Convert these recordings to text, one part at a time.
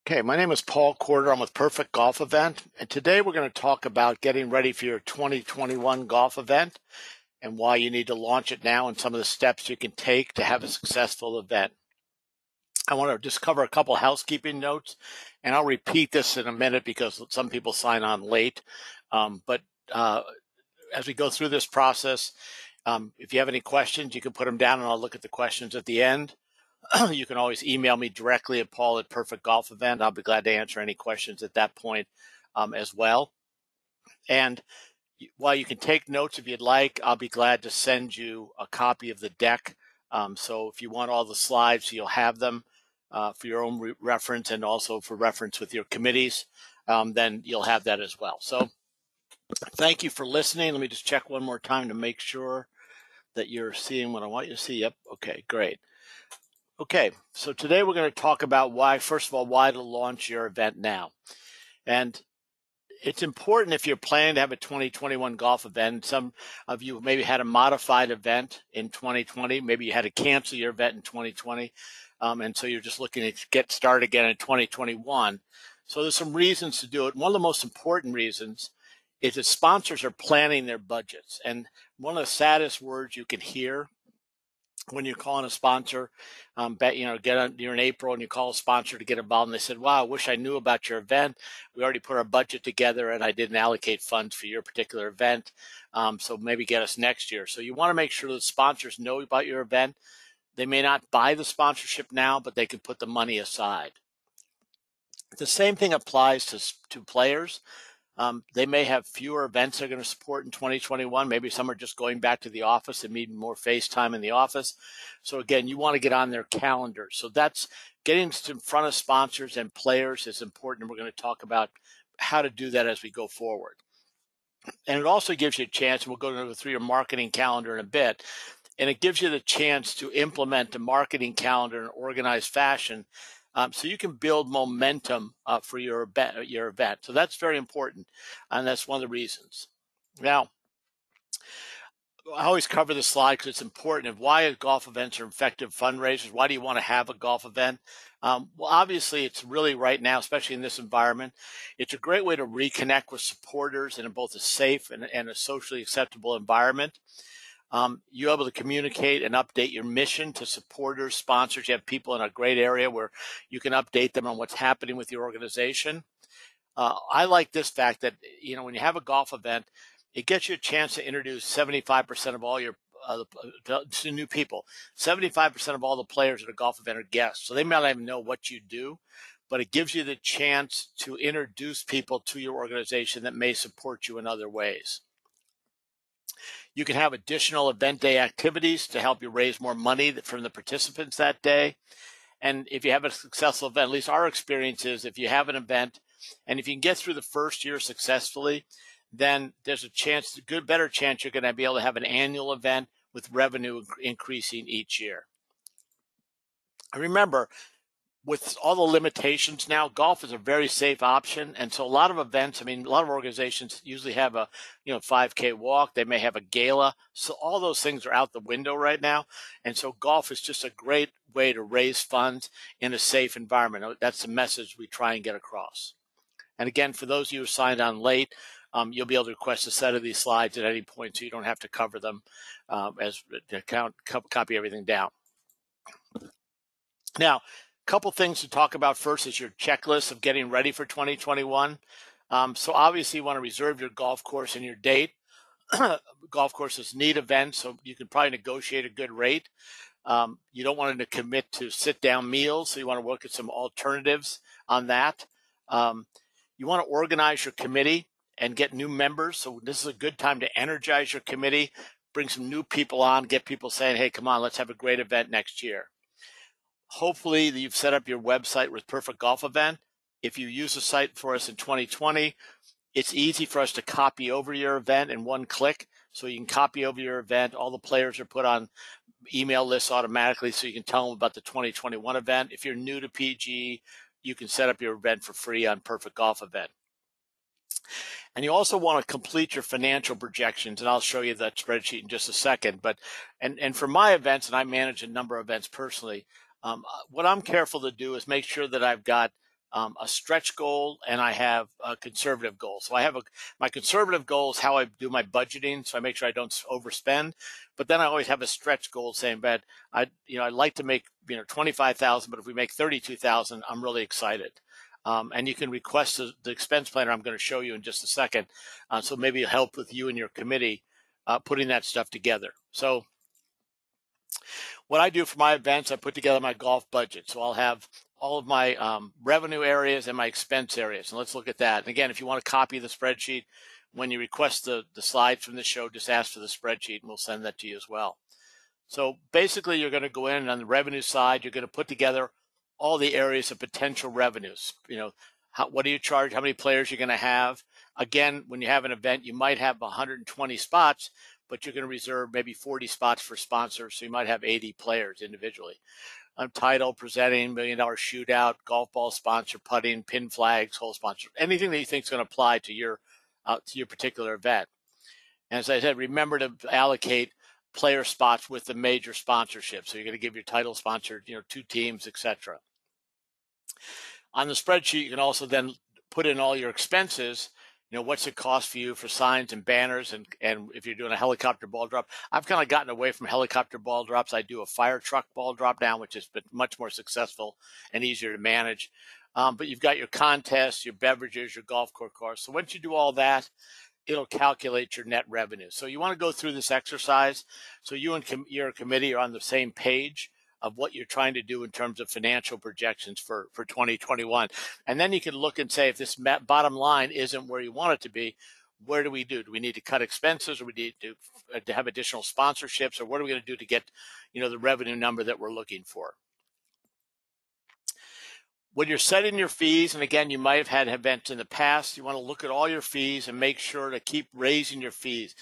Okay, my name is Paul Corder. I'm with Perfect Golf Event, and today we're going to talk about getting ready for your 2021 golf event and why you need to launch it now and some of the steps you can take to have a successful event. I want to just cover a couple housekeeping notes, and I'll repeat this in a minute because some people sign on late. But as we go through this process, if you have any questions, you can put them down and I'll look at the questions at the end. You can always email me directly at paul@perfectgolfevent. I'll be glad to answer any questions at that point as well. And while you can take notes if you'd like, I'll be glad to send you a copy of the deck. So if you want all the slides, you'll have them for your own reference and also for reference with your committees, then you'll have that as well. So thank you for listening. Let me just check one more time to make sure that you're seeing what I want you to see. Yep. Okay, great. Okay, so today we're going to talk about why, first of all, why to launch your event now. And it's important if you're planning to have a 2021 golf event. Some of you maybe had a modified event in 2020. Maybe you had to cancel your event in 2020. And so you're just looking to get started again in 2021. So there's some reasons to do it. One of the most important reasons is that sponsors are planning their budgets. And one of the saddest words you can hear when you're calling a sponsor, you're in April and you call a sponsor to get involved, and they said, "Wow, I wish I knew about your event. We already put our budget together, and I didn't allocate funds for your particular event. So maybe get us next year." So you want to make sure that sponsors know about your event. They may not buy the sponsorship now, but they can put the money aside. The same thing applies to players. They may have fewer events they're going to support in 2021. Maybe some are just going back to the office and need more face time in the office. So again, you want to get on their calendar. So that's getting in front of sponsors and players is important. We're going to talk about how to do that as we go forward. And it also gives you a chance, and we'll go through your marketing calendar in a bit, and it gives you the chance to implement a marketing calendar in an organized fashion so you can build momentum for your event. So that's very important, and that's one of the reasons. Now, I always cover this slide because it's important. And why golf events are effective fundraisers? Why do you want to have a golf event? Well, obviously, it's really right now, especially in this environment, it's a great way to reconnect with supporters in both a safe and a socially acceptable environment. You're able to communicate and update your mission to supporters, sponsors. You have people in a great area where you can update them on what's happening with your organization. I like this fact that, when you have a golf event, it gets you a chance to introduce 75% of all your to new people. 75% of all the players at a golf event are guests. So they might not even know what you do, but it gives you the chance to introduce people to your organization that may support you in other ways. You can have additional event day activities to help you raise more money from the participants that day. And if you have a successful event, at least our experience is if you have an event and if you can get through the first year successfully, then there's a better chance you're going to be able to have an annual event with revenue increasing each year. Remember, with all the limitations now, golf is a very safe option. And so a lot of events, a lot of organizations usually have a 5K walk. They may have a gala. So all those things are out the window right now. And so golf is just a great way to raise funds in a safe environment. That's the message we try and get across. And again, for those of you who signed on late, you'll be able to request a set of these slides at any point, so you don't have to cover them as to copy everything down. Now, a couple things to talk about first is your checklist of getting ready for 2021. So obviously you want to reserve your golf course and your date. Golf courses need events, so you can probably negotiate a good rate. You don't want to commit to sit-down meals, so you want to work at some alternatives on that. You want to organize your committee and get new members. So this is a good time to energize your committee, bring some new people on, get people saying, "Hey, come on, let's have a great event next year." Hopefully you've set up your website with Perfect Golf Event. If you use the site for us in 2020, it's easy for us to copy over your event in one click. So you can copy over your event. All the players are put on email lists automatically, so you can tell them about the 2021 event. If you're new to PG, you can set up your event for free on Perfect Golf Event. And you also want to complete your financial projections, and I'll show you that spreadsheet in just a second. But and for my events, and I manage a number of events personally, what I'm careful to do is make sure that I've got a stretch goal, and I have a conservative goal. So I have my conservative goal is how I do my budgeting, so I make sure I don't overspend. But then I always have a stretch goal saying, "But I'd like to make 25,000, but if we make 32,000, I'm really excited." And you can request the expense planner I'm going to show you in just a second. So maybe it'll help with you and your committee putting that stuff together. So what I do for my events, I put together my golf budget. So I'll have all of my revenue areas and my expense areas. And let's look at that. And again, if you want to copy the spreadsheet, when you request the slides from the show, just ask for the spreadsheet and we'll send that to you as well. So basically, you're going to go in and on the revenue side, you're going to put together all the areas of potential revenues. What do you charge? How many players you're going to have? Again, when you have an event, you might have 120 spots, but you're going to reserve maybe 40 spots for sponsors. So you might have 80 players individually. Untitled, presenting, $1 Million Shootout, golf ball sponsor, putting, pin flags, hole sponsor, anything that you think is going to apply to your particular event. And as I said, remember to allocate player spots with the major sponsorship. So you're going to give your title sponsor, 2 teams, etc. On the spreadsheet, you can also then put in all your expenses. What's it cost for you for signs and banners, and if you're doing a helicopter ball drop. I've kind of gotten away from helicopter ball drops. I do a fire truck ball drop now, which has been much more successful and easier to manage. But you've got your contests, your beverages, your golf course. So once you do all that, it'll calculate your net revenue. So you want to go through this exercise so you and your committee are on the same page of what you're trying to do in terms of financial projections for 2021. And then you can look and say, if this bottom line isn't where you want it to be, where do we do? Do we need to cut expenses, or we need to have additional sponsorships, or what are we going to do to get, the revenue number that we're looking for? When you're setting your fees, and again, you might have had events in the past, you want to look at all your fees and make sure to keep raising your fees.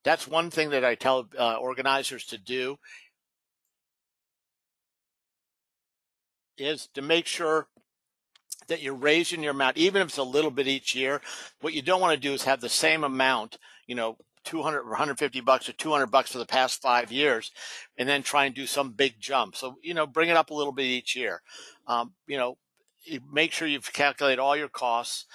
That's one thing that I tell organizers to do, is to make sure that you're raising your amount, even if it's a little bit each year. What you don't want to do is have the same amount, $200 or $150 or $200 for the past 5 years, and then try and do some big jump. So, bring it up a little bit each year. Make sure you've calculated all your costs.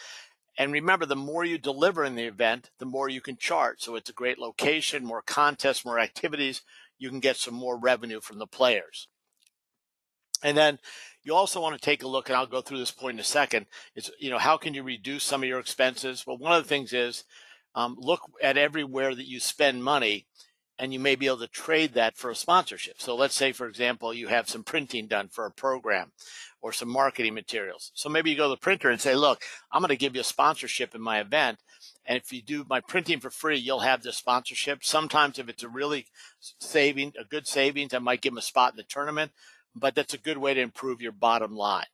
And remember, the more you deliver in the event, the more you can charge. So it's a great location, more contests, more activities. You can get some more revenue from the players. And then you also want to take a look, and I'll go through this point in a second, is, how can you reduce some of your expenses? Well, one of the things is look at everywhere that you spend money, and you may be able to trade that for a sponsorship. So let's say, for example, you have some printing done for a program or some marketing materials. So maybe you go to the printer and say, look, I'm going to give you a sponsorship in my event. And if you do my printing for free, you'll have this sponsorship. Sometimes if it's a really good savings, I might give them a spot in the tournament, but that's a good way to improve your bottom line.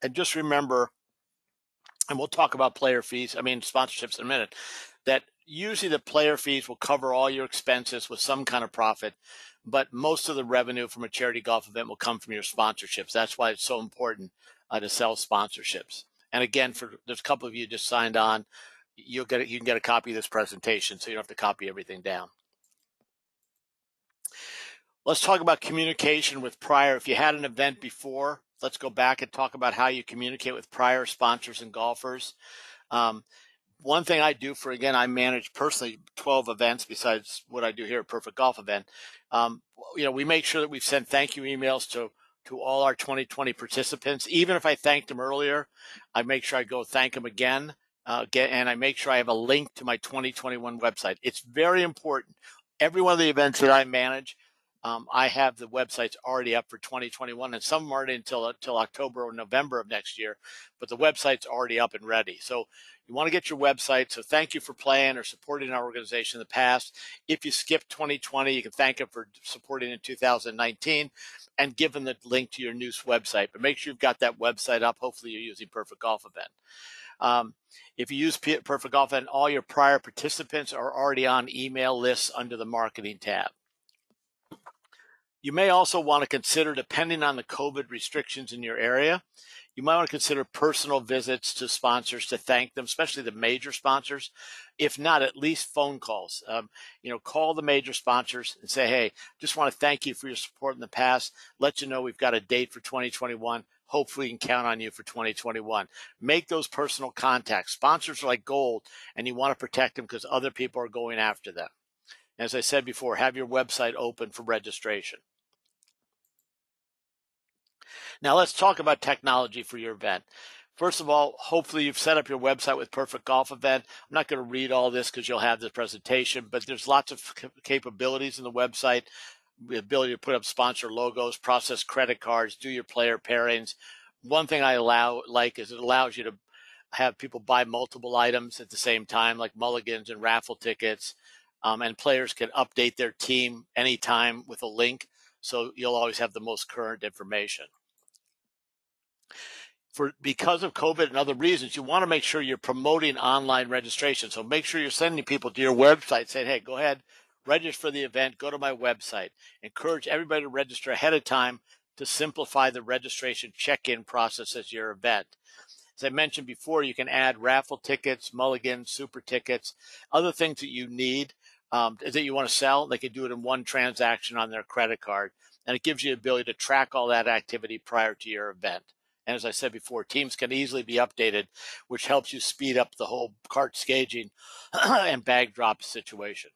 And just remember, and we'll talk about sponsorships in a minute, that usually the player fees will cover all your expenses with some kind of profit, but most of the revenue from a charity golf event will come from your sponsorships. That's why it's so important to sell sponsorships. And again, there's a couple of you just signed on. You can get a copy of this presentation, so you don't have to copy everything down. Let's talk about communication with prior. If you had an event before, let's go back and talk about how you communicate with prior sponsors and golfers. One thing I do I manage personally 12 events besides what I do here at Perfect Golf Event. We make sure that we've sent thank you emails to all our 2020 participants. Even if I thanked them earlier, I make sure I go thank them again. And I make sure I have a link to my 2021 website. It's very important. Every one of the events that I manage, I have the websites already up for 2021, and some aren't until October or November of next year, but the website's already up and ready. So you want to get your website. So thank you for playing or supporting our organization in the past. If you skipped 2020, you can thank them for supporting in 2019 and give them the link to your new website. But make sure you've got that website up. Hopefully you're using Perfect Golf Event. If you use Perfect Golf Event, all your prior participants are already on email lists under the marketing tab. You may also want to consider, depending on the COVID restrictions in your area, you might want to consider personal visits to sponsors to thank them, especially the major sponsors. If not, at least phone calls. Call the major sponsors and say, hey, just want to thank you for your support in the past. Let you know we've got a date for 2021. hopefully we can count on you for 2021. Make those personal contacts. Sponsors are like gold, and you want to protect them because other people are going after them. As I said before, have your website open for registration. Now let's talk about technology for your event. First of all, hopefully you've set up your website with Perfect Golf Event. I'm not going to read all this because you'll have this presentation, but there's lots of capabilities in the website. The ability to put up sponsor logos, process credit cards, do your player pairings. One thing I like is it allows you to have people buy multiple items at the same time, like mulligans and raffle tickets. And players can update their team anytime with a link. So you'll always have the most current information. Because of COVID and other reasons, you want to make sure you're promoting online registration. So make sure you're sending people to your website saying, hey, go ahead, register for the event, go to my website. Encourage everybody to register ahead of time to simplify the registration check-in process at your event. As I mentioned before, you can add raffle tickets, mulligans, super tickets, other things that you need that you want to sell. They can do it in one transaction on their credit card. And it gives you the ability to track all that activity prior to your event. And as I said before, teams can easily be updated, which helps you speed up the whole cart staging and bag drop situation.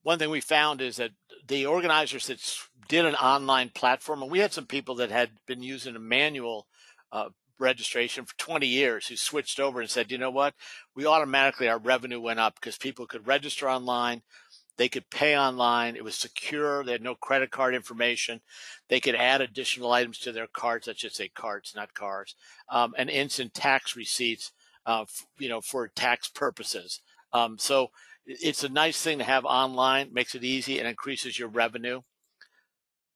One thing we found is that the organizers that did an online platform, and we had some people that had been using a manual registration for 20 years who switched over and said, you know what, our revenue went up because people could register online. They could pay online. It was secure. They had no credit card information. They could add additional items to their carts. I should say carts, not cars, and instant tax receipts, for tax purposes. So it's a nice thing to have online. Makes it easy and increases your revenue.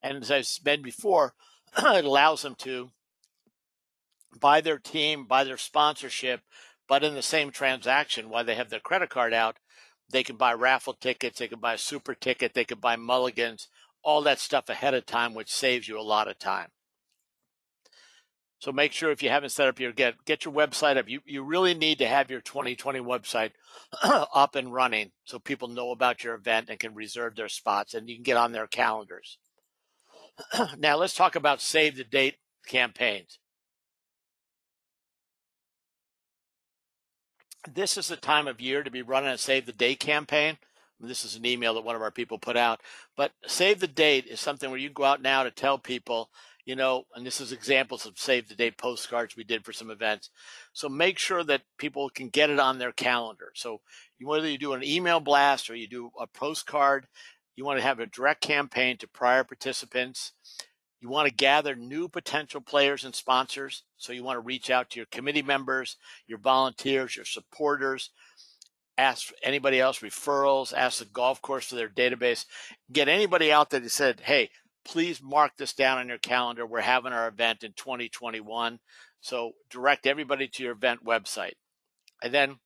And as I've said before, it allows them to buy their team, buy their sponsorship, but in the same transaction, while they have their credit card out, they can buy raffle tickets, they can buy a super ticket, they can buy mulligans, all that stuff ahead of time, which saves you a lot of time. So make sure if you haven't set up get your website up. You really need to have your 2020 website up and running so people know about your event and can reserve their spots and you can get on their calendars. Now let's talk about save the date campaigns. This is the time of year to be running a save the date campaign. This is an email that one of our people put out, but save the date is something where you go out now to tell people, and this is examples of save the date postcards we did for some events. So make sure that people can get it on their calendar. So whether you do an email blast or you do a postcard, you want to have a direct campaign to prior participants. You want to gather new potential players and sponsors. So you want to reach out to your committee members, your volunteers, your supporters, ask anybody else referrals, ask the golf course for their database, get anybody out there that said, hey, please mark this down on your calendar. We're having our event in 2021. So direct everybody to your event website. And then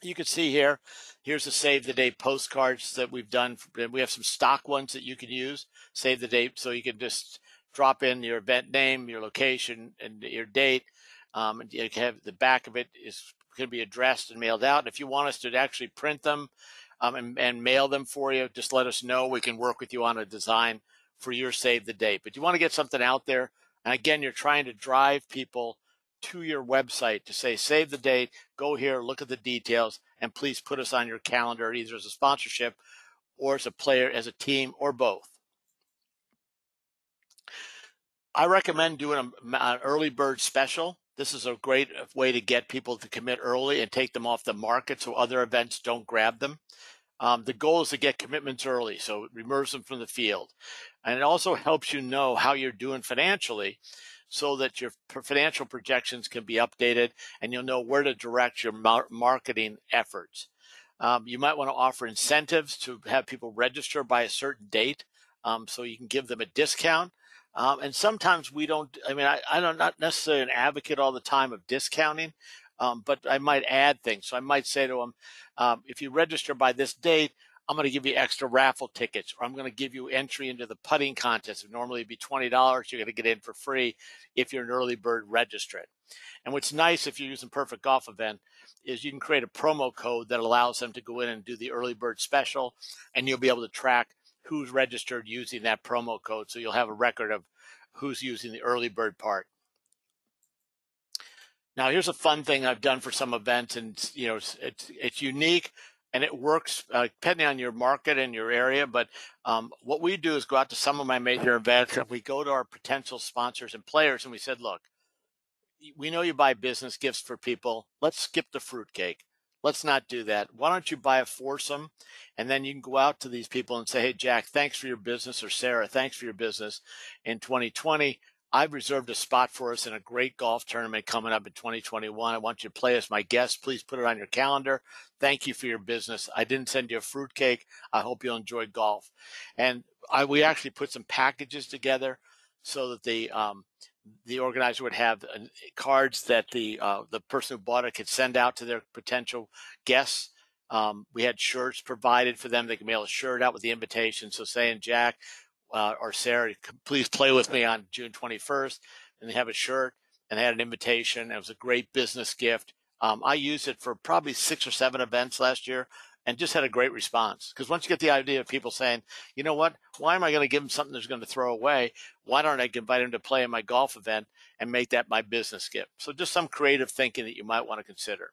you can see here's the save the date postcards that we've done. We have some stock ones that you can use, save the date. So you can just drop in your event name, your location, and your date. And you can have the back of it is going to be addressed and mailed out. And if you want us to actually print them and mail them for you, just let us know. We can work with you on a design for your save the date. But you want to get something out there. And again, you're trying to drive people to your website to say, save the date, go here, look at the details, and please put us on your calendar, either as a sponsorship or as a player, as a team, or both. I recommend doing an early bird special. This is a great way to get people to commit early and take them off the market so other events don't grab them. The goal is to get commitments early, so it removes them from the field. And it also helps you know how you're doing financially so that your financial projections can be updated and you'll know where to direct your marketing efforts. You might want to offer incentives to have people register by a certain date so you can give them a discount. And sometimes we don't, I'm not necessarily an advocate all the time of discounting, but I might add things. So I might say to them, if you register by this date, I'm going to give you extra raffle tickets, or I'm going to give you entry into the putting contest. It normally be $20. You're going to get in for free if you're an early bird registrant. And what's nice if you're using Perfect Golf Event is you can create a promo code that allows them to go in and do the early bird special, and you'll be able to track who's registered using that promo code. So you'll have a record of who's using the early bird part. Now, here's a fun thing I've done for some events, and it's unique and it works depending on your market and your area. But what we do is go out to some of my major events, and we go to our potential sponsors and players, and we said, look, we know you buy business gifts for people. Let's skip the fruitcake. Let's not do that. Why don't you buy a foursome, and then you can go out to these people and say, hey, Jack, thanks for your business, or Sarah, thanks for your business in 2020. I've reserved a spot for us in a great golf tournament coming up in 2021. I want you to play as my guest. Please put it on your calendar. Thank you for your business. I didn't send you a fruitcake. I hope you'll enjoy golf. And we actually put some packages together so that the organizer would have cards that the person who bought it could send out to their potential guests. We had shirts provided for them. They can mail a shirt out with the invitation. So saying, Jack or Sarah, please play with me on June 21st. And they have a shirt, and they had an invitation. It was a great business gift. I used it for probably 6 or 7 events last year, and just had a great response. Because once you get the idea of people saying, you know what, why am I going to give them something that's going to throw away? Why don't I invite them to play in my golf event and make that my business gift? So just some creative thinking that you might want to consider.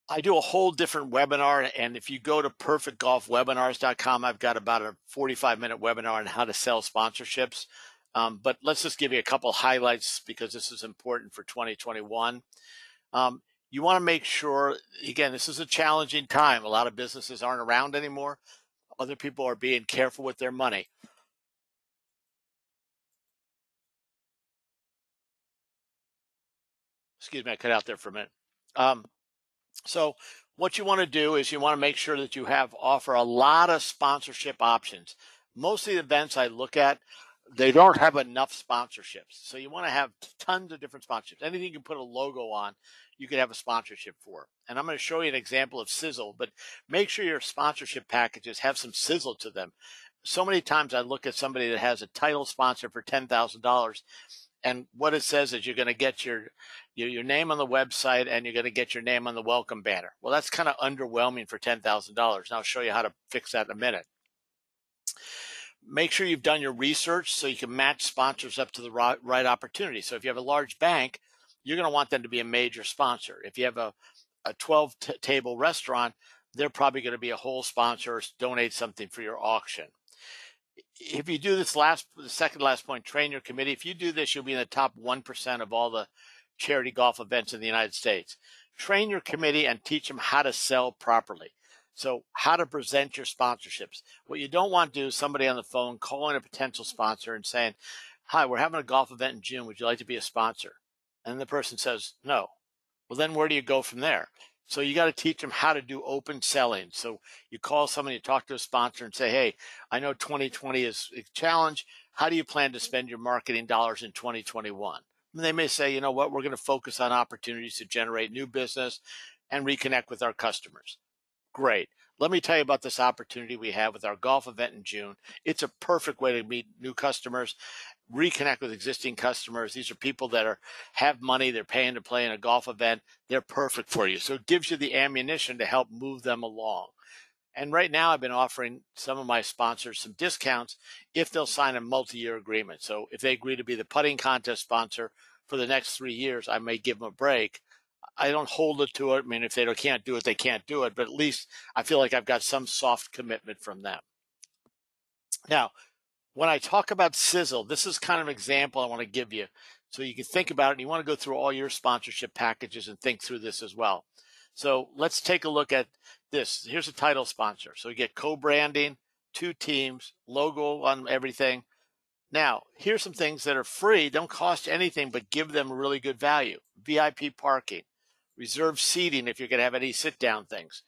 I do a whole different webinar, and if you go to perfectgolfwebinars.com, I've got about a 45-minute webinar on how to sell sponsorships. But let's just give you a couple highlights because this is important for 2021. You want to make sure, again, this is a challenging time. A lot of businesses aren't around anymore. Other people are being careful with their money. Excuse me, I cut out there for a minute. So what you want to do is you want to make sure that you offer a lot of sponsorship options. Most of the events I look at, they don't have enough sponsorships. So you want to have tons of different sponsorships. Anything you can put a logo on, you can have a sponsorship for. And I'm going to show you an example of Sizzle, but make sure your sponsorship packages have some sizzle to them. So many times I look at somebody that has a title sponsor for $10,000, and what it says is you're going to get your name on the website, and you're going to get your name on the welcome banner. Well, that's kind of underwhelming for $10,000. And I'll show you how to fix that in a minute. Make sure you've done your research so you can match sponsors up to the right opportunity. So if you have a large bank, you're going to want them to be a major sponsor. If you have a 12-table restaurant, they're probably going to be a whole sponsor or donate something for your auction. If you do this the second last point, train your committee. If you do this, you'll be in the top 1% of all the charity golf events in the United States. Train your committee and teach them how to sell properly. So how to present your sponsorships. What you don't want to do is somebody on the phone calling a potential sponsor and saying, hi, we're having a golf event in June. Would you like to be a sponsor? And the person says, no. Well, then where do you go from there? So you got to teach them how to do open selling. So you call somebody, you talk to a sponsor and say, hey, I know 2020 is a challenge. How do you plan to spend your marketing dollars in 2021? And they may say, you know what, we're going to focus on opportunities to generate new business and reconnect with our customers. Great. Let me tell you about this opportunity we have with our golf event in June. It's a perfect way to meet new customers, reconnect with existing customers. These are people that have money. They're paying to play in a golf event. They're perfect for you. So it gives you the ammunition to help move them along. And right now I've been offering some of my sponsors some discounts if they'll sign a multi-year agreement. So if they agree to be the putting contest sponsor for the next 3 years, I may give them a break. I don't hold it to it. I mean, if they can't do it, they can't do it. But at least I feel like I've got some soft commitment from them. Now, when I talk about Sizzle, this is kind of an example I want to give you so you can think about it. And you want to go through all your sponsorship packages and think through this as well. So let's take a look at this. Here's a title sponsor. So you get co-branding, 2 teams, logo on everything. Now, here's some things that are free, don't cost anything, but give them really good value. VIP parking, reserved seating if you're going to have any sit-down things.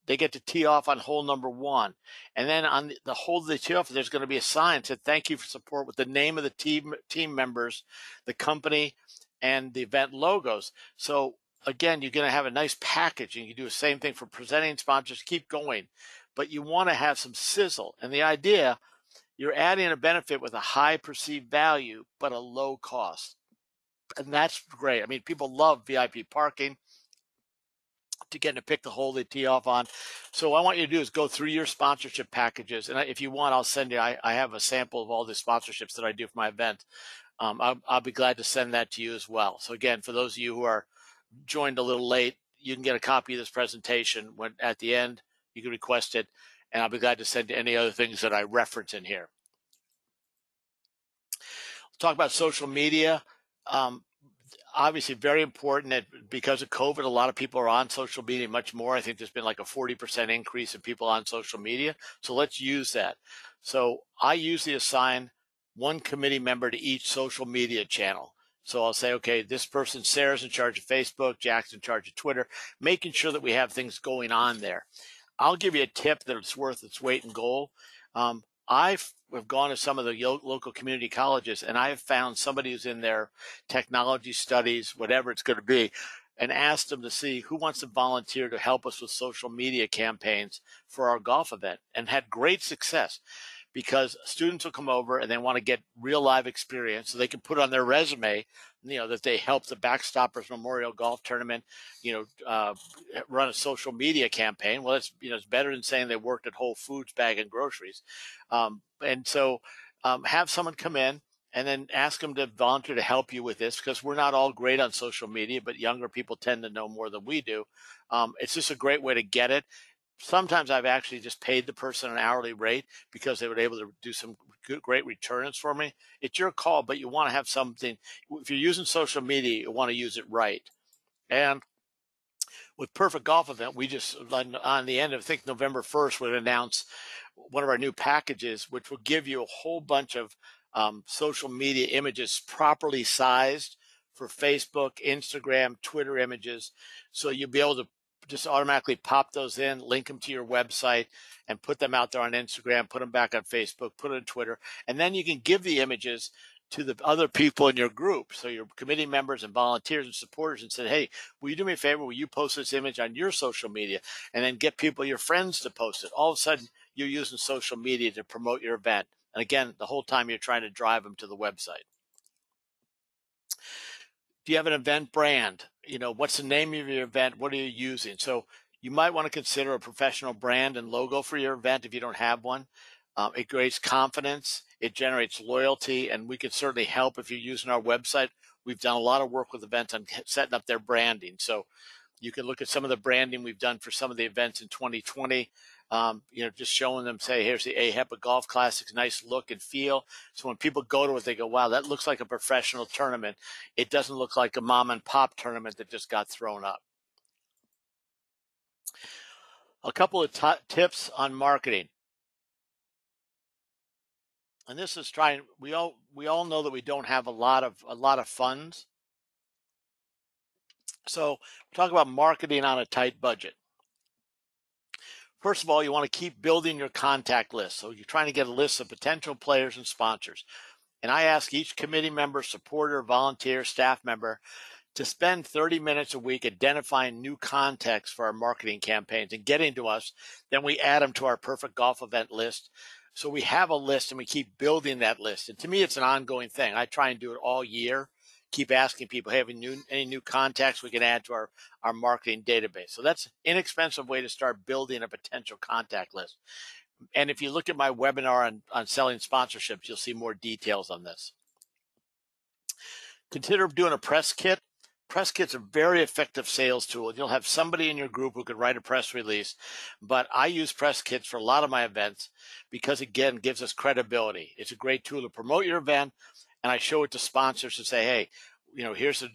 They get to tee off on hole number 1. And then on the hole they tee off, there's going to be a sign that said, thank you for support with the name of the team members, the company, and the event logos. So again, you're going to have a nice package, and you can do the same thing for presenting sponsors. Keep going. But you want to have some sizzle. And the idea, you're adding a benefit with a high perceived value, but a low cost. And that's great. I mean, people love VIP parking. to get to pick the hole they tee off on. So what I want you to do is go through your sponsorship packages. And if you want, I'll send you, I have a sample of all the sponsorships that I do for my event. I'll be glad to send that to you as well. So again, for those of you who are joined a little late, you can get a copy of this presentation when at the end, you can request it, and I'll be glad to send you any other things that I reference in here. Talk about social media. Obviously very important that because of COVID, a lot of people are on social media much more. I think there's been like a 40% increase in people on social media. So let's use that. So I usually assign one committee member to each social media channel. So I'll say, okay, this person, Sarah's in charge of Facebook, Jack's in charge of Twitter, making sure that we have things going on there. I'll give you a tip that it's worth its weight in gold. I've gone to some of the local community colleges, and I've found somebody who's in their technology studies, whatever it's going to be, and asked them to see who wants to volunteer to help us with social media campaigns for our golf event, and had great success because students will come over and they want to get real live experience so they can put on their resume, that they helped the Backstoppers Memorial Golf Tournament, run a social media campaign. Well, it's better than saying they worked at Whole Foods bagging groceries. And so have someone come in and then ask them to volunteer to help you with this, because we're not all great on social media, but younger people tend to know more than we do. It's just a great way to get it. Sometimes I've actually just paid the person an hourly rate because they were able to do some great returns for me. It's your call, but you want to have something. If you're using social media, you want to use it right. And with Perfect Golf Event, we just, on the end of, I think, November 1st, would announce one of our new packages, which will give you a whole bunch of social media images properly sized for Facebook, Instagram, Twitter images. So you'll be able to just automatically pop those in, link them to your website, and put them out there on Instagram, put them back on Facebook, put it on Twitter, and then you can give the images to the other people in your group. So your committee members and volunteers and supporters, and said, hey, will you do me a favor? Will you post this image on your social media? And then get people, your friends, to post it. All of a sudden, you're using social media to promote your event. And again, the whole time you're trying to drive them to the website. Do you have an event brand? What's the name of your event? What are you using? So you might want to consider a professional brand and logo for your event if you don't have one. It creates confidence. It generates loyalty, and we can certainly help if you're using our website. We've done a lot of work with events on setting up their branding. So you can look at some of the branding we've done for some of the events in 2020. Just showing them, say, here's the AHEPA Golf Classics, nice look and feel. So when people go to it, they go, wow, that looks like a professional tournament. It doesn't look like a mom and pop tournament that just got thrown up. A couple of tips on marketing. And this is we all know that we don't have a lot of funds. So talk about marketing on a tight budget. First of all, you want to keep building your contact list. So you're trying to get a list of potential players and sponsors. And I ask each committee member, supporter, volunteer, staff member to spend 30 minutes a week identifying new contacts for our marketing campaigns and getting to us. Then we add them to our Perfect Golf Event list. So we have a list and we keep building that list. And to me, it's an ongoing thing. I try and do it all year. Keep asking people, hey, have any new contacts we can add to our marketing database? So that's an inexpensive way to start building a potential contact list. And if you look at my webinar on selling sponsorships, you'll see more details on this. Consider doing a press kit. Press kit's a very effective sales tool. You'll have somebody in your group who can write a press release, but I use press kits for a lot of my events because, again, it gives us credibility. It's a great tool to promote your event, and I show it to sponsors to say, hey, here's a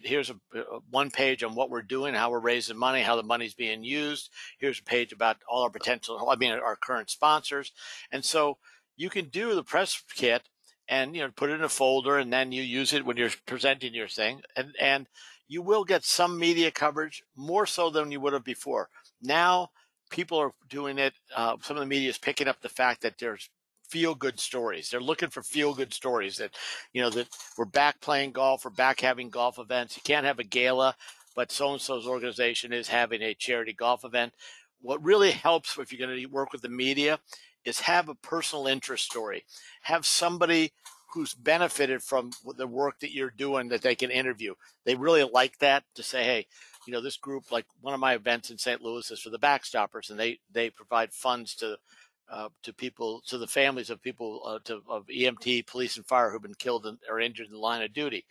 one page on what we're doing, how we're raising money, how the money's being used. Here's a page about all our current sponsors. And so you can do the press kit and put it in a folder, and then you use it when you're presenting your thing, and you will get some media coverage, more so than you would have before. Now people are doing it. Some of the media is picking up the fact that there's feel-good stories. They're looking for feel-good stories that we're back playing golf, we're back having golf events. You can't have a gala, but so-and-so's organization is having a charity golf event. What really helps if you're going to work with the media is have a personal interest story. Have somebody who's benefited from the work that you're doing that they can interview. They really like that, to say, hey, this group, like one of my events in St. Louis is for the Backstoppers, and they provide funds to people, to the families of people, of EMT, police, and fire who've been killed or injured in the line of duty.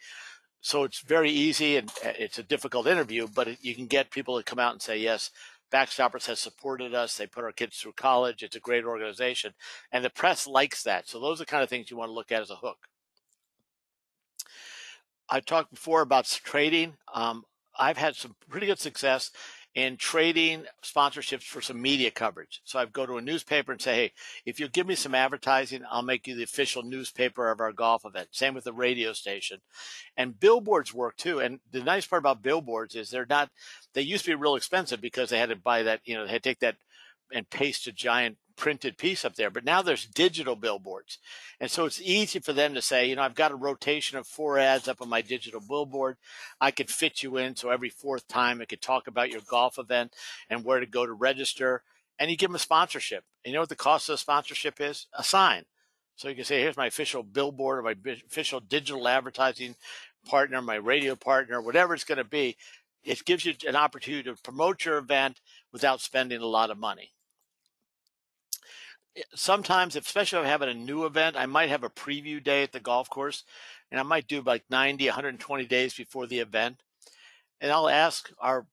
So it's very easy, and it's a difficult interview, but you can get people to come out and say, yes, Backstoppers has supported us. They put our kids through college. It's a great organization. And the press likes that. So those are the kind of things you want to look at as a hook. I talked before about trading. I've had some pretty good success in trading sponsorships for some media coverage. So I go to a newspaper and say, hey, if you'll give me some advertising, I'll make you the official newspaper of our golf event. Same with the radio station. And billboards work too. And the nice part about billboards is they used to be real expensive because they had to buy that, they had to take that and paste a giant printed piece up there. But now there's digital billboards. And so it's easy for them to say, I've got a rotation of 4 ads up on my digital billboard. I could fit you in. So every fourth time I could talk about your golf event and where to go to register. And you give them a sponsorship. And you know what the cost of the sponsorship is? A sign. So you can say, here's my official billboard or my official digital advertising partner, my radio partner, whatever it's going to be. It gives you an opportunity to promote your event without spending a lot of money. Sometimes, especially if I'm having a new event, I might have a preview day at the golf course, and I might do like 90, 120 days before the event. And I'll ask our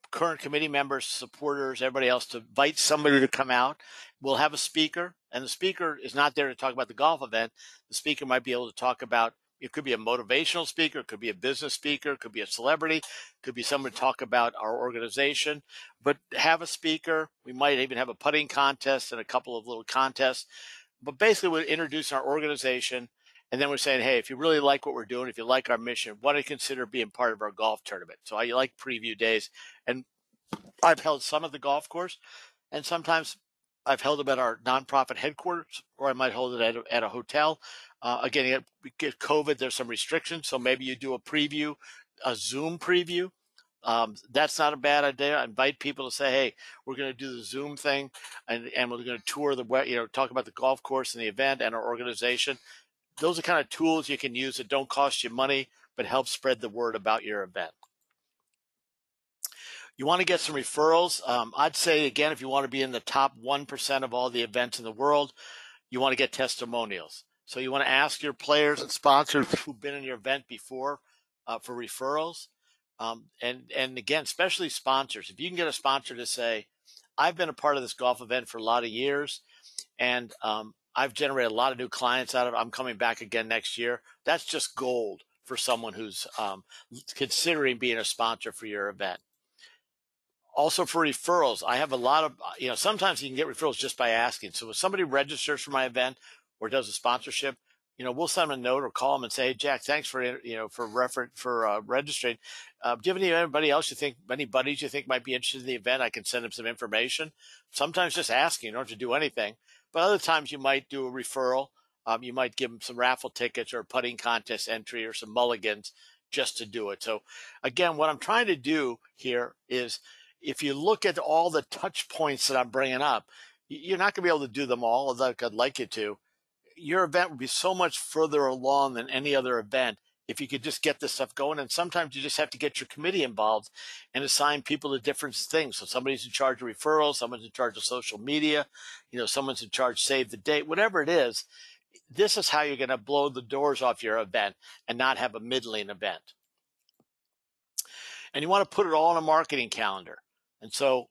current committee members, supporters, everybody else to invite somebody to come out. We'll have a speaker, and the speaker is not there to talk about the golf event. The speaker might be able to talk about, it could be a motivational speaker, it could be a business speaker, it could be a celebrity, it could be someone to talk about our organization. But have a speaker. We might even have a putting contest and a couple of little contests. But basically, we're introducing our organization, and then we're saying, hey, if you really like what we're doing, if you like our mission, why don't you consider being part of our golf tournament? So I like preview days. And I've held some at the golf course, and sometimes I've held them at our nonprofit headquarters, or I might hold it at a hotel. Again, we get COVID, there's some restrictions, so maybe you do a preview, a Zoom preview. That's not a bad idea. I invite people to say, hey, we're going to do the Zoom thing, and we're going to tour talk about the golf course and the event and our organization. Those are kind of tools you can use that don't cost you money, but help spread the word about your event. You want to get some referrals. I'd say, again, if you want to be in the top 1% of all the events in the world, you want to get testimonials. So you want to ask your players and sponsors who've been in your event before for referrals. And again, especially sponsors. If you can get a sponsor to say, I've been a part of this golf event for a lot of years, and I've generated a lot of new clients out of it. I'm coming back again next year. That's just gold for someone who's considering being a sponsor for your event. Also for referrals, I have a lot of, sometimes you can get referrals just by asking. So if somebody registers for my event or does a sponsorship, we'll send them a note or call them and say, hey, Jack, thanks for registering. Do you have anybody else any buddies you think might be interested in the event? I can send them some information. Sometimes just asking, you don't have to do anything. But other times you might do a referral. You might give them some raffle tickets or a putting contest entry or some mulligans just to do it. So again, what I'm trying to do here is, if you look at all the touch points that I'm bringing up, you're not going to be able to do them all, although I'd like you to. Your event would be so much further along than any other event if you could just get this stuff going. And sometimes you just have to get your committee involved and assign people to different things. So somebody's in charge of referrals, someone's in charge of social media, someone's in charge of save the date, whatever it is. This is how you're going to blow the doors off your event and not have a middling event. And you want to put it all on a marketing calendar. And so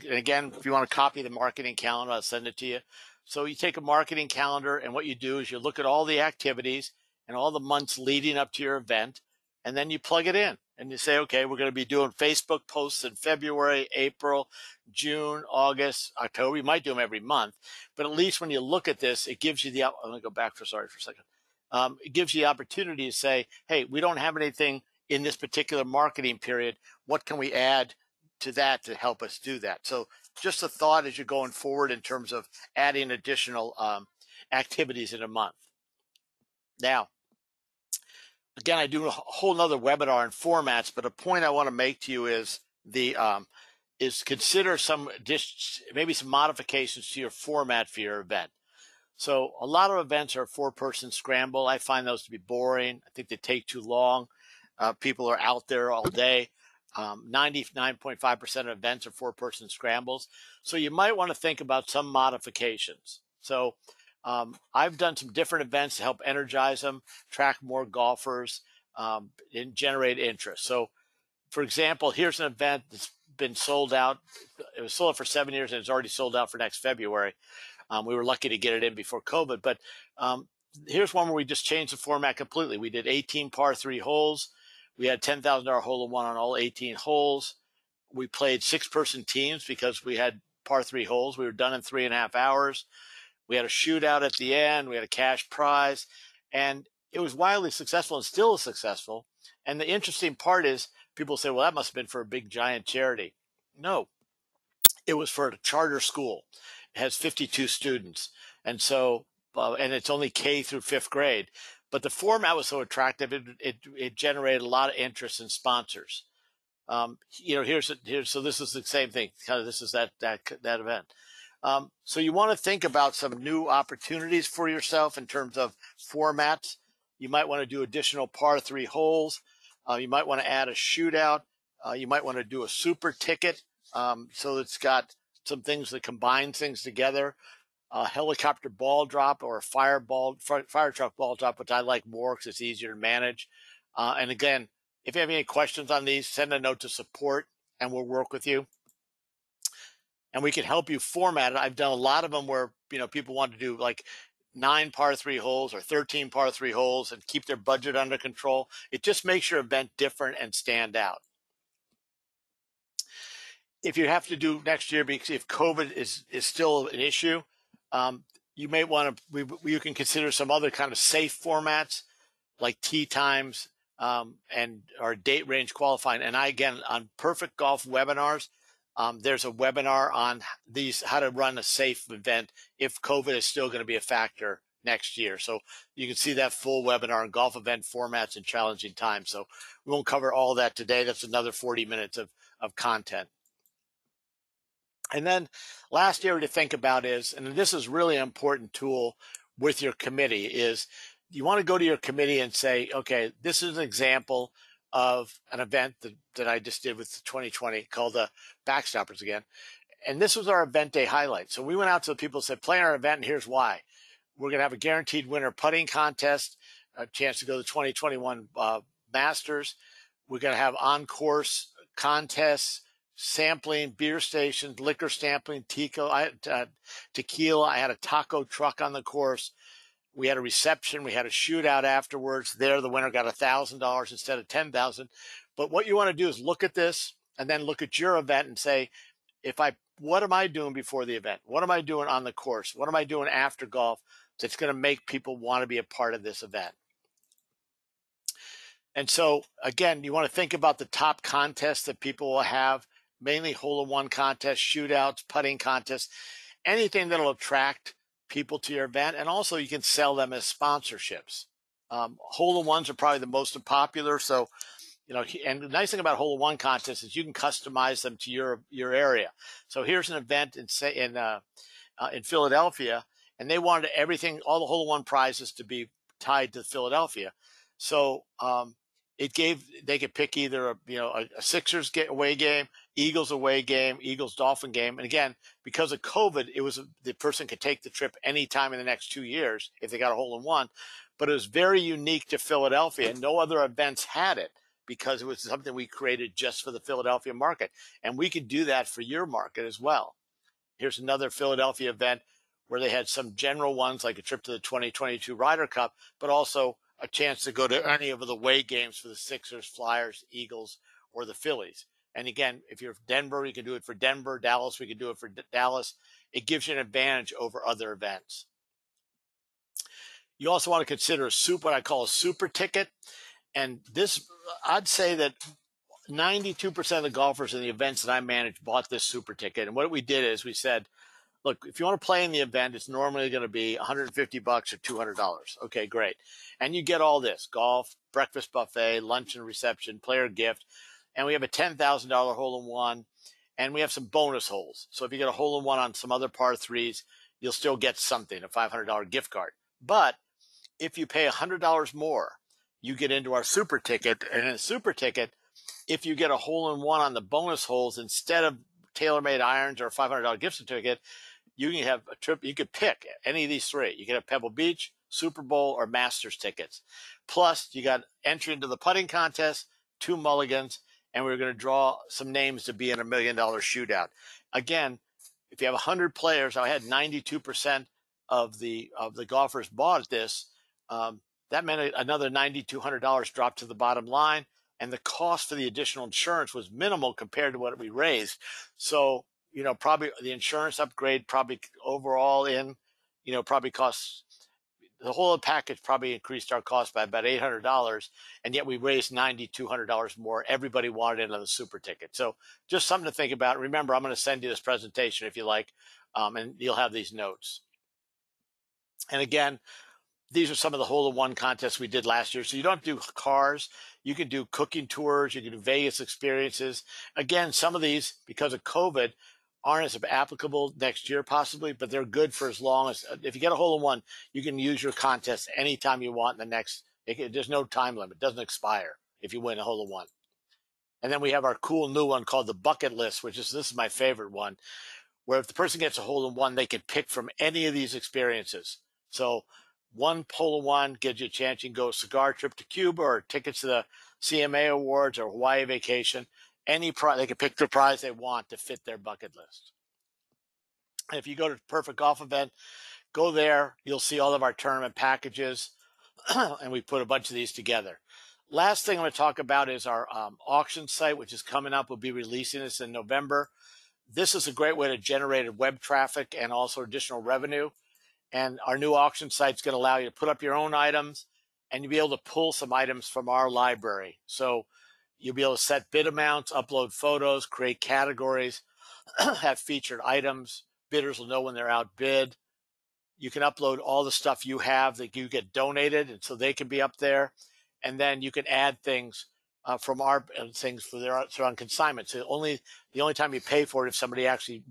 again, if you want to copy the marketing calendar, I'll send it to you. So you take a marketing calendar, and what you do is you look at all the activities and all the months leading up to your event, and then you plug it in and you say, okay, we're going to be doing Facebook posts in February, April, June, August, October. You might do them every month, but at least when you look at this, it gives you I'm going to go back for a second. It gives you the opportunity to say, hey, we don't have anything in this particular marketing period. What can we add to that to help us do that? So just a thought as you're going forward in terms of adding additional activities in a month. Now, again, I do a whole nother webinar on formats, but a point I want to make to you is consider maybe some modifications to your format for your event. So a lot of events are a 4-person scramble. I find those to be boring. I think they take too long. People are out there all day. 99.5% of events are 4-person scrambles. So you might want to think about some modifications. So I've done some different events to help energize them, attract more golfers, and generate interest. So, for example, here's an event that's been sold out. It was sold out for 7 years and it's already sold out for next February. We were lucky to get it in before COVID, but here's one where we just changed the format completely. We did 18 par 3 holes. We had $10,000 hole-in-one on all 18 holes. We played 6-person teams because we had par 3 holes. We were done in 3.5 hours. We had a shootout at the end. We had a cash prize, and it was wildly successful and still is successful. And the interesting part is people say, well, that must have been for a big giant charity. No, it was for a charter school. It has 52 students. And so, and it's only K through 5th grade. But the format was so attractive, it generated a lot of interest in sponsors. So this is the same thing. Kind of this is that event. So you want to think about some new opportunities for yourself in terms of formats. You might want to do additional par 3 holes. You might want to add a shootout. You might want to do a super ticket. So it's got some things that combine things together. A helicopter ball drop or a fire truck ball drop, which I like more because it's easier to manage. And again, if you have any questions on these, send a note to support and we'll work with you. And we can help you format it. I've done a lot of them where, people want to do like 9 par 3 holes or 13 par 3 holes and keep their budget under control. It just makes your event different and stand out. If you have to do next year, because if COVID is still an issue, you may want to, you can consider some other kind of safe formats like tee times and or date range qualifying. And again, on Perfect Golf webinars, there's a webinar on how to run a safe event if COVID is still going to be a factor next year. So you can see that full webinar on golf event formats and challenging times. So we won't cover all that today. That's another 40 minutes of content. And then last area to think about is, and this is really an important tool with your committee, is you want to go to your committee and say, okay, this is an example of an event that I just did with 2020 called the Backstoppers again. And this was our event day highlight. So we went out to the people and said, play our event, and here's why. We're going to have a guaranteed winner putting contest, a chance to go to the 2021 Masters. We're going to have on-course contests, sampling, beer stations, liquor sampling, tequila. I had a taco truck on the course. We had a reception. We had a shootout afterwards. There, the winner got $1,000 instead of $10,000. But what you want to do is look at this and then look at your event and say, what am I doing before the event? What am I doing on the course? What am I doing after golf that's going to make people want to be a part of this event? And so, again, you want to think about the top contests that people will have, mainly hole-in-one contests, shootouts, putting contests, anything that will attract people to your event. And also you can sell them as sponsorships. Hole-in-ones are probably the most popular. So, and the nice thing about hole-in-one contests is you can customize them to your area. So here's an event in Philadelphia, and they wanted all the hole-in-one prizes to be tied to Philadelphia. So they could pick either a Sixers away game, Eagles away game, Eagles Dolphin game. And again, because of COVID, the person could take the trip anytime in the next 2 years if they got a hole-in-one. But it was very unique to Philadelphia, and no other events had it because it was something we created just for the Philadelphia market. And we could do that for your market as well. Here's another Philadelphia event where they had some general ones like a trip to the 2022 Ryder Cup, but also a chance to go to any of the away games for the Sixers, Flyers, Eagles, or the Phillies. And again, if you're Denver, you can do it for Denver. Dallas, we can do it for Dallas. It gives you an advantage over other events. You also want to consider what I call a super ticket. And this, I'd say that 92% of the golfers in the events that I manage bought this super ticket. And what we did is we said, look, if you want to play in the event, it's normally going to be $150 or $200. Okay, great. And you get all this: golf, breakfast buffet, lunch and reception, player gift. And we have a $10,000 hole-in-one, and we have some bonus holes. So if you get a hole-in-one on some other par threes, you'll still get something, a $500 gift card. But if you pay $100 more, you get into our super ticket. And in a super ticket, if you get a hole-in-one on the bonus holes, instead of TaylorMade irons or a $500 gift certificate, you can have a trip. You could pick any of these three. You can have Pebble Beach, Super Bowl, or Masters tickets. Plus, you got entry into the putting contest, 2 mulligans, and we're going to draw some names to be in $1 million shootout. Again, if you have 100 players, I had 92% of the golfers bought this. That meant another $9,200 dropped to the bottom line, and the cost for the additional insurance was minimal compared to what we raised. So, probably the insurance upgrade probably overall probably costs, the whole package probably increased our cost by about $800, and yet we raised $9,200 more. Everybody wanted it on the super ticket. So just something to think about. Remember, I'm going to send you this presentation if you like, and you'll have these notes. And again, these are some of the hole-in-one contests we did last year. So you don't have to do cars. You can do cooking tours. You can do Vegas experiences. Again, some of these, because of COVID, aren't as applicable next year possibly, but they're good for as long as, if you get a hole-in-one, you can use your contest anytime you want in the next, there's no time limit. It doesn't expire if you win a hole-in-one. And then we have our cool new one called the bucket list, this is my favorite one, where if the person gets a hole-in-one, they can pick from any of these experiences. So one hole-in-one gives you a chance. You can go a cigar trip to Cuba or tickets to the CMA Awards or Hawaii vacation. Any prize, they can pick the prize they want to fit their bucket list. And if you go to the Perfect Golf Event, go there. You'll see all of our tournament packages, and we put a bunch of these together. Last thing I'm going to talk about is our auction site, which is coming up. We'll be releasing this in November. This is a great way to generate web traffic and also additional revenue. And our new auction site is going to allow you to put up your own items, and you'll be able to pull some items from our library. So you'll be able to set bid amounts, upload photos, create categories, have featured items. Bidders will know when they're outbid. You can upload all the stuff you have that you get donated, and so they can be up there. And then you can add things from our things they're on consignment. So the only time you pay for it if somebody actually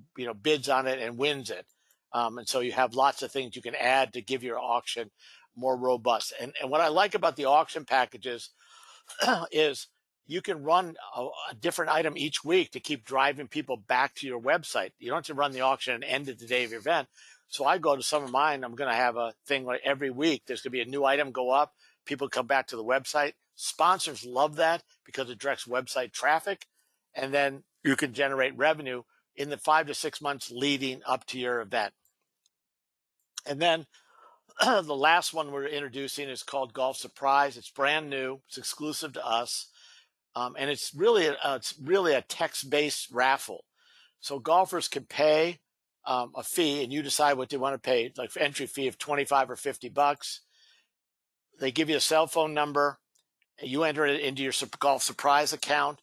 bids on it and wins it. And so you have lots of things you can add to give your auction more robust. And what I like about the auction packages is you can run a different item each week to keep driving people back to your website. You don't have to run the auction and end at the day of your event. So I go to some of mine. I'm going to have a thing where every week there's going to be a new item go up. People come back to the website. Sponsors love that because it directs website traffic. And then you can generate revenue in the 5 to 6 months leading up to your event. And then the last one we're introducing is called Golf Surprise. It's brand new. It's exclusive to us. And it's really a text-based raffle. So golfers can pay a fee, and you decide what they want to pay, like entry fee of $25 or $50. They give you a cell phone number. You enter it into your Golf Surprise account.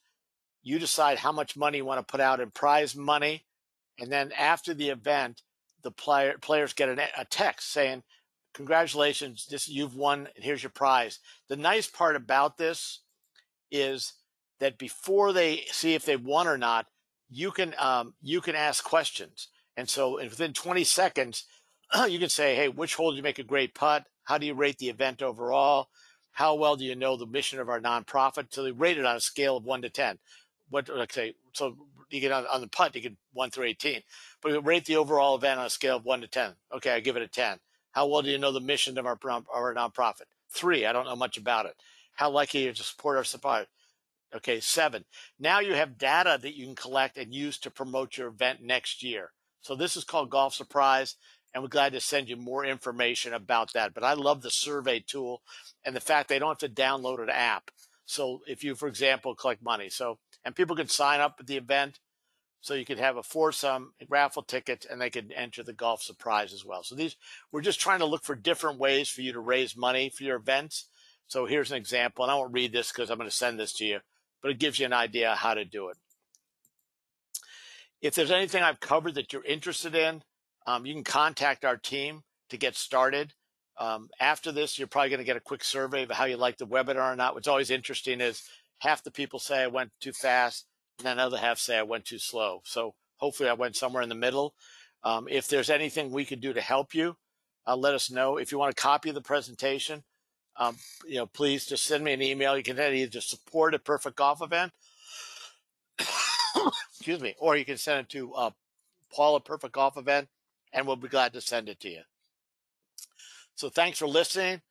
You decide how much money you want to put out in prize money. And then after the event, the players get a text saying, congratulations, you've won, and here's your prize. The nice part about this is that before they see if they won or not, you can ask questions. And so within 20 seconds, you can say, hey, which hole did you make a great putt? How do you rate the event overall? How well do you know the mission of our nonprofit? So they rate it on a scale of 1 to 10. So you get on the putt, you get 1 through 18. But you rate the overall event on a scale of 1 to 10. Okay, I give it a 10. How well do you know the mission of our nonprofit? 3, I don't know much about it. How likely are you to support our supplier? Okay, 7. Now you have data that you can collect and use to promote your event next year. So this is called Golf Surprise, and we're glad to send you more information about that. But I love the survey tool and the fact they don't have to download an app. So if you, for example, collect money, and people can sign up at the event, so you could have a foursome raffle ticket, and they could enter the Golf Surprise as well. So we're just trying to look for different ways for you to raise money for your events. So here's an example, and I won't read this because I'm going to send this to you, but it gives you an idea how to do it. If there's anything I've covered that you're interested in, you can contact our team to get started. After this, you're probably going to get a quick survey of how you like the webinar or not. What's always interesting is half the people say I went too fast, and then another half say I went too slow. So hopefully I went somewhere in the middle. If there's anything we can do to help you, let us know. If you want a copy of the presentation, please just send me an email. You can either support a Perfect Golf Event, excuse me, or you can send it to Paul at Perfect Golf Event, and we'll be glad to send it to you. So thanks for listening.